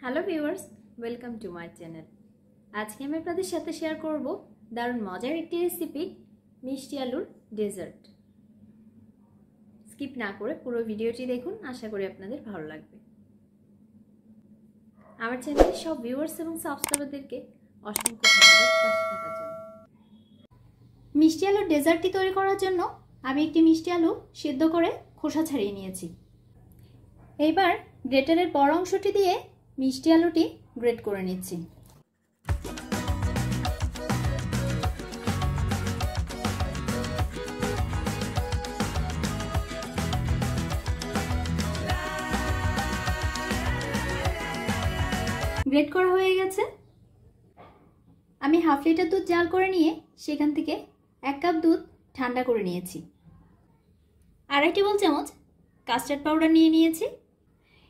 Hello viewers, welcome to my channel. আজকে আমি আপনাদের সাথে শেয়ার করব দারুণ মজার একটি রেসিপি, মিষ্টি আলুর ডেজার্ট। স্কিপ না করে পুরো ভিডিওটি দেখুন, আশা করি আপনাদের ভালো লাগবে। আমার চ্যানেলের সব ভিউয়ার্স এবং সাবস্ক্রাইবারদেরকে অসংখ্য ধন্যবাদ পাশে থাকার জন্য। মিষ্টি আলুর ডেজার্টটি তৈরি করার জন্য আমি একটি মিষ্টি আলু সিদ্ধ করে খোসা ছাড়িয়ে নিয়েছি। এইবার গ্রেটারের বড় অংশটি দিয়ে মিষ্টি আলুটি গ্রেট করে নিচ্ছি। গ্রেট করা হয়ে গেছে। আমি হাফ লিটার দুধ জাল করে নিয়ে সেখান থেকে 1 কাপ দুধ ঠান্ডা করে নিয়েছি। 2.5 টেবিল চামচ কাস্টার্ড পাউডার নিয়ে নিয়েছি।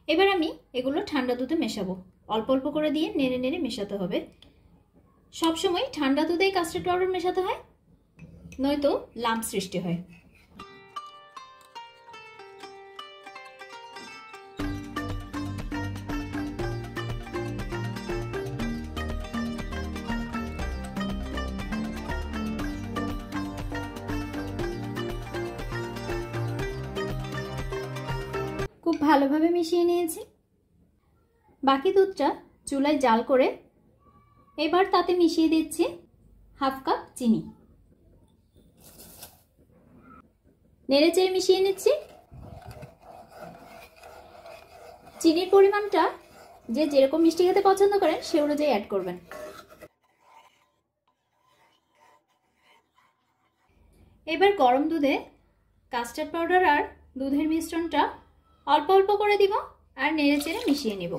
এবার আমি এগুলো ঠান্ডা দুধে মেশাবো। অল্প অল্প করে দিয়ে নেড়ে নেড়ে মেশাতে হবে। সবসময় ঠান্ডা দুধেই কাস্টার্ড পাউডার মেশাতে হয়, নয়তো লাম্প সৃষ্টি হয়। খুব ভালোভাবে মিশিয়ে নিয়েছি। বাকি দুধটা চুলায় জাল করে এবার তাতে মিশিয়ে দিচ্ছি হাফ কাপ চিনি। নেড়েচেড়ে মিশিয়ে নিচ্ছি। চিনির পরিমাণটা যে যেরকম মিষ্টি খেতে পছন্দ করেন সে অনুযায়ী অ্যাড করবেন। এবার গরম দুধে কাস্টার্ড পাউডার আর দুধের মিশ্রণটা অল্প অল্প করে দিব আর নেড়েচেড়ে মিশিয়ে নিব।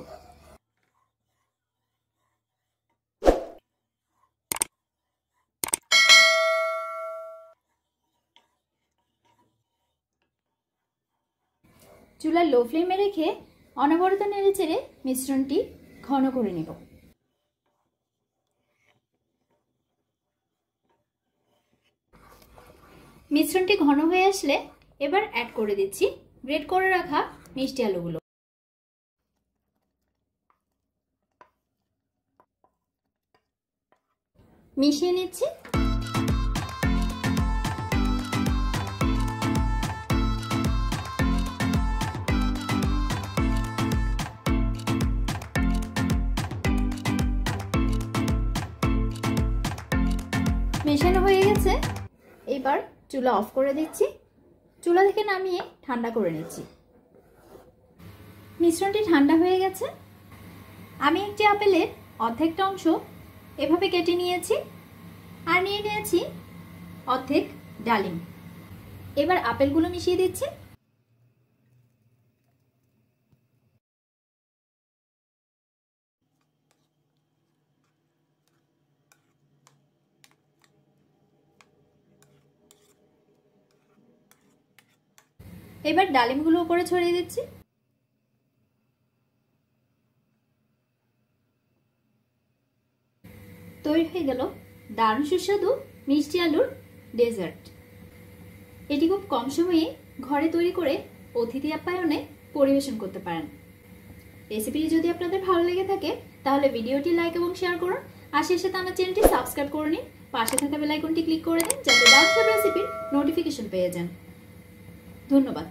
চুলার লো ফ্লেমে রেখে অনবরত নেড়েচেড়ে মিশ্রণটি ঘন করে নেব। মিশ্রণটি ঘন হয়ে আসলে এবার অ্যাড করে দিচ্ছি গ্রেট করে রাখা মিষ্টি আলুগুলো। মিশিয়ে নিচ্ছি। মেশানো হয়ে গেছে। এবার চুলা অফ করে দিচ্ছি। চুলা থেকে নামিয়ে ঠান্ডা করে নিচ্ছি। মিশ্রণটি ঠান্ডা হয়ে গেছে। আমি একটি আপেলের অর্ধেকটা অংশ এভাবে কেটে নিয়েছি আর নিয়ে নিয়েছি অর্ধেক ডালিম। এবার আপেলগুলো মিশিয়ে দিচ্ছি। এবার ডালিমগুলো উপরে ছড়িয়ে দিচ্ছি। তৈরি হয়ে গেল দারুণ সুস্বাদু মিষ্টি আলুর ডেজার্ট। এটি খুব কম সময়ে ঘরে তৈরি করে অতিথি আপ্যায়নে পরিবেশন করতে পারেন। রেসিপিটি যদি আপনাদের ভালো লেগে থাকে তাহলে ভিডিওটি লাইক এবং শেয়ার করুন। আর সেই সাথে আমার চ্যানেলটি সাবস্ক্রাইব করে নিন। পাশে থাকা বেল আইকনটি ক্লিক করে দিন যাতে দারুণ সব রেসিপির নোটিফিকেশন পেয়ে যান। ধন্যবাদ।